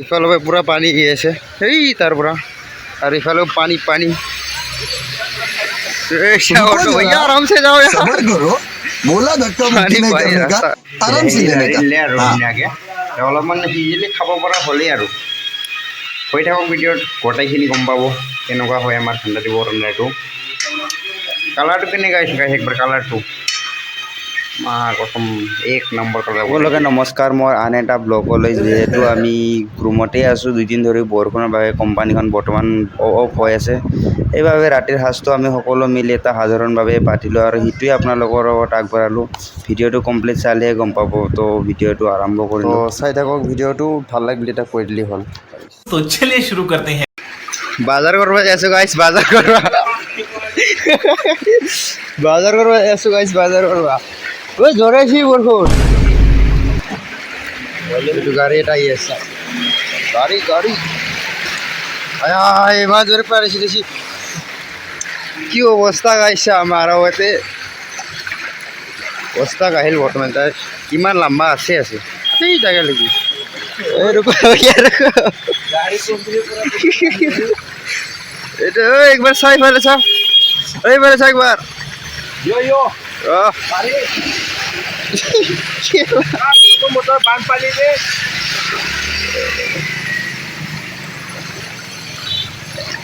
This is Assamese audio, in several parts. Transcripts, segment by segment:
ইফালে পুরা পানি গিয়ে আছে এই তার পুরা আর ইফালেও পানি পানি भैया आराम से जाओ यार सबर करो बोला धक्का मुक्की नहीं करने का आराम से लेने का অলপমান ইজিলি খাব পৰা হ'লেই আৰু হৈ থাকক ভিডিঅ'ত গোটেইখিনি গম পাব কেনেকুৱা হয় আমাৰ ঠাণ্ডা দিবৰ ঠাণ্ডাটো কালাৰটো কেনেকুৱা আহিছে একবাৰ কালাৰটো প্ৰথম এক নম্বৰ কালাৰ সকলোকে নমস্কাৰ মই আন এটা ব্লগলৈ যিহেতু আমি ৰুমতে আছোঁ দুদিন ধৰি বৰষুণৰ বাবে কোম্পানীখন বৰ্তমান অফ হৈ আছে এইভাবে ৰাতিৰ সাজটো আমি সকলো মিলি এটা সাধাৰণভাৱে পাতিলোঁ আৰু সেইটোৱে আপোনালোকৰ লগত আগবঢ়ালোঁ ভিডিঅ'টো কমপ্লিট চালেহে গম পাব তো ভিডিঅ'টো আৰম্ভ কৰিলোঁ চাই থাকক ভিডিঅ'টো ভাল লাগিলে এটা কৈ দিলেই হ'ল तो चलिए शुरू करते हैं बाजार करवा ऐसे गाइस बाजार करवा बाजार करवा ऐसे गाइस बाजार करवा ওই জোরেছি বরফুন একটু গাড়ি এটা ইয়েছে গাড়ি গাড়ি আয় এবার জোরে পারেছি দেখি কি অবস্থা গাইছে আমার ওতে অবস্থা গাহিল বর্তমান তাই কিমান লম্বা আছে আছে এই জায়গা লাগি এটা একবার সাই ফেলেছ এই ফেলেছ একবার मोटर बांध पानी में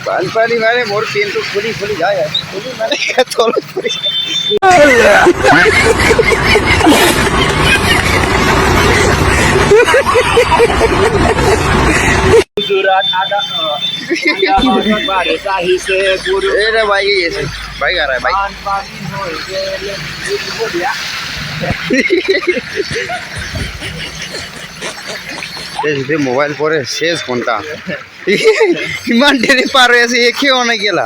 बानपानी माने मोर पेन तो खुली खुली जाए खुली माने क्या थोड़ा थोड़ी गुजरात आधा बारिश आही से गुरु ए रे भाई ये से भाई आ रहा है भाई पानी हो गया যে মোবাইল পরে শেষ ঘন্টা ইমান দেরি পার হয়ে আছে একেও অনেক গেলা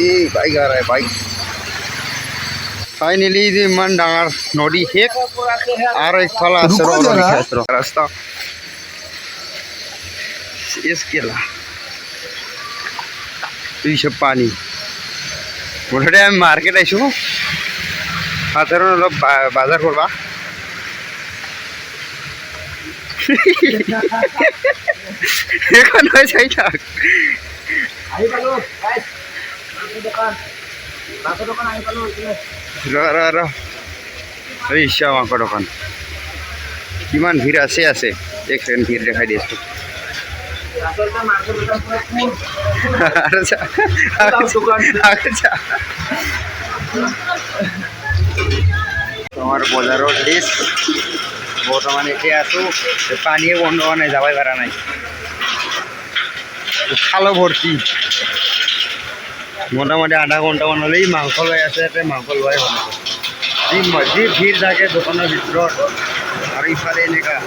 এই বাইক আর বাইক ফাইনালি যে ইমান ডাঙৰ নদী শেষ আর এক ফালা আছে রাস্তা শেষ গেলা এইসব পানি মোটামুটি আমি মার্কেট আইসো সাধারণ অলপ বাজার করবা এখন হয় যাই থাক মাংস দোকান কিমান ভিৰ আছে আছে এক সেকেন্ড ভিৰ দেখাই দি আছো আমাৰ বজাৰৰ লিষ্ট বৰ্তমানে এতিয়া আছো পানীয়ে বন্ধ হোৱা নাই যাবাই পাৰা নাই খালো ভৰ্তি মোটামুটি আধা ঘণ্টামান হ'লেই মাংস লৈ আছে ইয়াতে মাংস লোৱাই হোৱা নাই যি ভিৰ থাকে দোকানৰ ভিতৰত আৰু ইফালে এনেকুৱা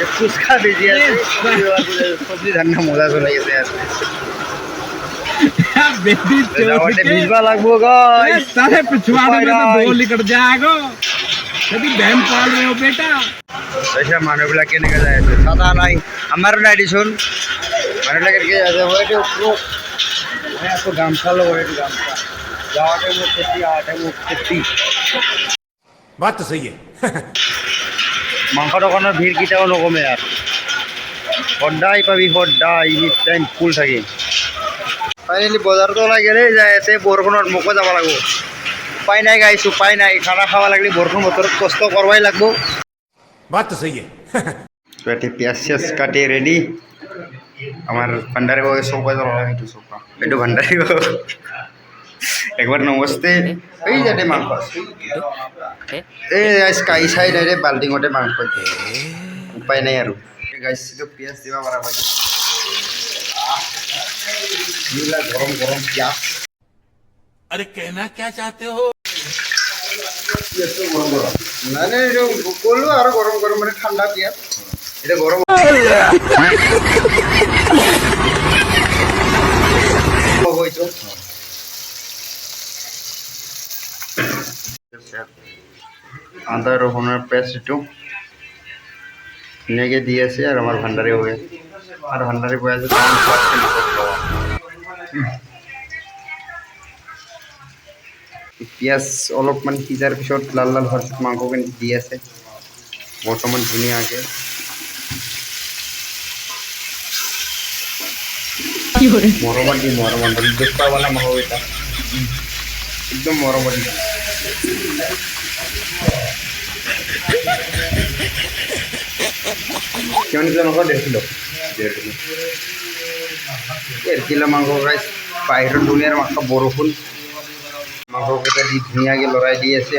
ফুচকা বেজি আছে চব্জি ধান্দা মজা চলাই আছে ভিজবা লাগবো গাইस सारे पिछवाड़े में तो दो निकल जाएगा कभी बहन पाल रहे हो बेटा ऐसा মানুহবিলাক কেনেকৈ যায় আছে ছাতা নাই আমাৰো নাই দিচোন মানুহবিলাক কেনেকৈ যায় আছে এইটো মই আকৌ গামছা লওঁ এইটো গামছা যাওঁতে মোক খেতি আহোঁতে মোক খেতি बात तो सही है মাংস দোকানৰ ভিৰ কেতিয়াও নকমে আৰু সদায় পাবি সদায় এনি টাইম ফুল থাকে ফাইনেলি বজাৰতো ওলাই গ'লে যাই আছে বৰষুণত মোকো যাব লাগিব উপায় নাই গাইছ উপায় নাই খানা খাব লাগিলে বৰষুণ বতৰত কষ্ট কৰবাই লাগিব बात तो सही है পেটে পিঁয়াজ চিয়াজ কাটি ৰেডি আমার ভান্ডারে বাবু চৌকা জ্বলা এইটো চৌকা এইটো ভান্ডারে বাবু একবার নমস্তে এই যাতে মাংস এই স্কাই সাইড আরে বাল্টিংতে মাংস উপায় নাই আৰু গাইছ পিঁয়াজ দিবা পাৰা ভাই गरम गरम प्याज अरे कहना क्या चाहते हो মানে কলো আৰু গৰম গৰম মানে ঠাণ্ডা পিঁয়াজ এটা গরম আদা রসুনের পেস্ট একটু নেগে দিয়েছে আর আমার ভান্ডারে হয়ে আর ভান্ডারে বয়ে আছে পিঁয়াজ অলপমান সিজাৰ পিছত লাল লাল হোৱাৰ পিছত মাংসখিনি দি আছে বৰ্তমান ধুনীয়াকৈ। মৰমত দুখপাৱালা মাংস এটা একদম মৰমত দি কিমান কিলো মাংস 1.5 কিলো 1.5 কিলো মাংস গাইছ বাহিৰত দুনিয়াৰ মাংস বৰষুণ মাংসকেইটা দি ধুনীয়াকৈ লৰাই দি আছে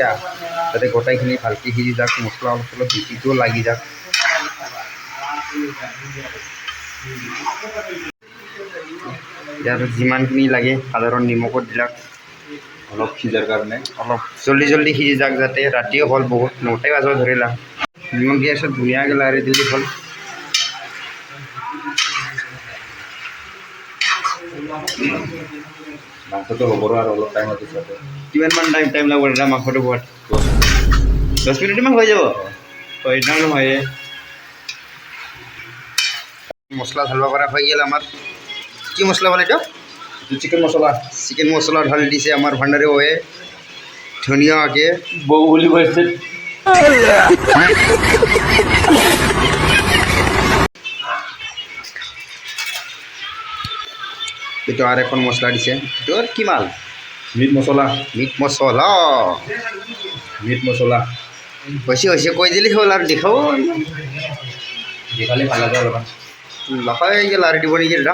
যাতে গোটাইখিনি ভালকৈ সিজি যাওক মছলা অলপ অলপ বেছিকৈও লাগি যাওক। ইয়াত যিমানখিনি লাগে সাধাৰণ নিমখত দিলাক অলপ সিজাৰ কাৰণে অলপ জল্দি জল্দি সিজি যাওক যাতে ৰাতিও হ'ল বহুত 9টা বজাত ধৰিলা নিমখ দিয়াৰ পিছত ধুনীয়াকৈ লাৰি দিলে হ'ল। মাংসটো হ'ব আৰু অলপ টাইম আছে কিমানমান টাইম লাগিব দাদা মাংসটো হোৱাত 10 মিনিটমান হৈ যাব ইমান নহয়। মছলা ঢালিব পৰা হৈ গ'ল আমাৰ। কি মছলা বলে এইটো চিকেন মছলা ঢালি দিছে আমাৰ ভাণ্ডাৰী বৌয়ে ধুনীয়াকৈ বৌ বুলি কৈছে। এইটো আৰু এখন মছলা দিছে এইটো আৰু কি মাল মিট মছলা হৈছে কৈ দিলে হ'ল আৰু দেখাব দেখালে ভাল লাগে অলপমান লখাই লাৰি দিব নেকি দাদা।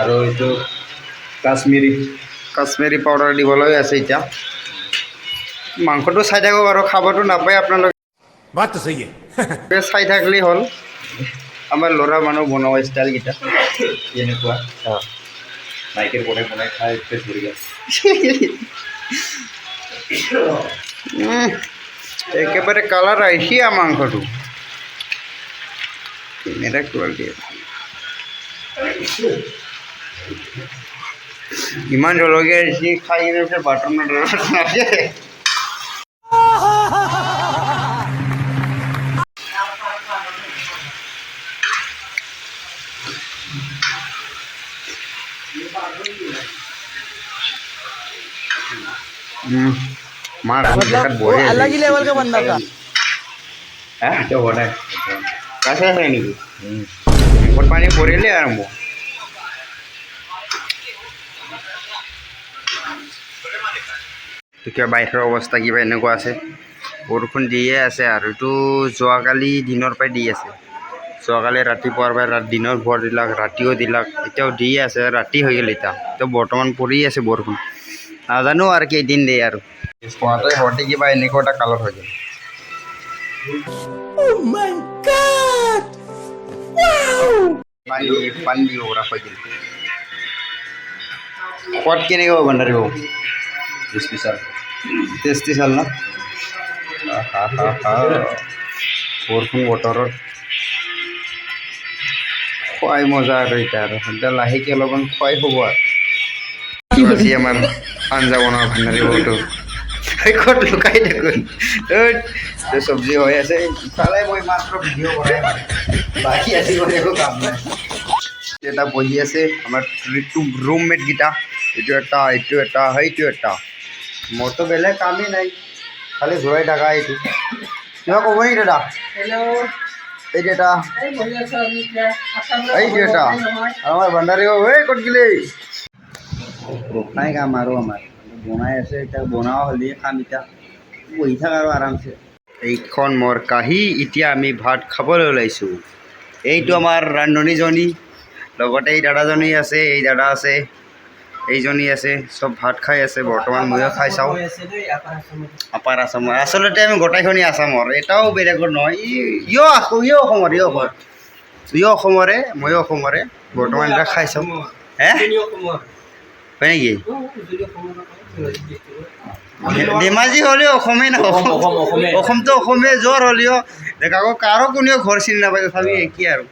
আৰু এইটো কাশ্মীৰী পাউডাৰ দিবলৈ আছে এতিয়া। মাংসটো চাই থাকক আৰু খাবতো নাপায় আপোনালোকে চাই থাকিলেই হ'ল। আমাৰ ল'ৰা মানুহ বনোৱা ষ্টাইলকেইটা এনেকুৱা মাইকেৰ বনাই খাই একেবাৰে কালাৰ আহিছে মাংসটো কেমেৰা কোৱালিটি ইমান জলকীয়া দিছে খাই কিনে বাটনত নাকে मार अलग ही लेवल का बंदा था। क्या हो रहा है कैसे है नहीं और पानी पोरेले आरंभ তো কিবা বাহিৰৰ অৱস্থা কিবা এনেকুৱা আছে বৰষুণ দিয়ে আছে আৰু এইটো যোৱাকালি দিনৰ পৰাই দি আছে যোৱাকালি ৰাতিপুৱাৰ পৰাই দিনৰ ভৰ দিলাক ৰাতিও দিলাক এতিয়াও দি আছে ৰাতি হৈ গ'ল এতিয়া বৰ্তমান পৰি আছে বৰষুণ নাজানো আৰু কেইদিন দিয়ে আৰু পোৱাতে হওঁতে কিবা এনেকুৱা এটা কালাৰ হৈ গ'ল। পানী দিব পৰা হৈ গ'ল সোৱাদ কেনেকৈ হ'ব ভাণ্ডাৰী বাবু টেষ্টি চাল ন বৰষুণ বতৰত খুৱাই মজা আৰু এতিয়া আৰু এতিয়া লাহেকৈ অলপমান খুৱাই হ'ব আৰু আজি আমাৰ আঞ্জা বনোৱা ভাণ্ডাৰী বাবুটো ক'ত লুকাই দেখোন চব্জি হৈ আছে ইফালে মই মাত্ৰ ভিডিঅ' কৰাই বাকী আজি কৰি একো কাম নাই। এটা বহি আছে আমাৰ ৰুমমেটকেইটা এইটো এটা সেইটো এটা মোৰতো বেলেগ কামেই নাই খালি ঘূৰাই থাকা এইটো কিবা ক'ব নেকি দাদা এইটো এটা আমাৰ ভাণ্ডাৰী বাবু ক'ত গ'লে ৰখাই কাম আৰু আমাৰ বনাই আছে এতিয়া বনাও হ'লে খাম এতিয়া বহি থাক আৰু আৰামছে। এইখন মোৰ কাঁহী এতিয়া আমি ভাত খাবলৈ ওলাইছোঁ। এইটো আমাৰ ৰান্ধনীজনী লগতে এই দাদাজনী আছে এই দাদা আছে এইজনী আছে চব ভাত খাই আছে বৰ্তমান ময়ো খাই চাওঁ আপাৰ আচামৰ আচলতে আমি গোটেইখনি আচামৰ এটাও বেলেগৰ নহয় ইয়ো অসমৰে ময়ো অসমৰে বৰ্তমান এটা খাই চাওঁ হে হয় নেকি ধেমাজি হ'লেও অসমেই নহয় অসমটো অসমীয়া জ্বৰ হ'লেও আকৌ কাৰো কোনেও ঘৰ চিনি নাপায় তথাপি একেই আৰু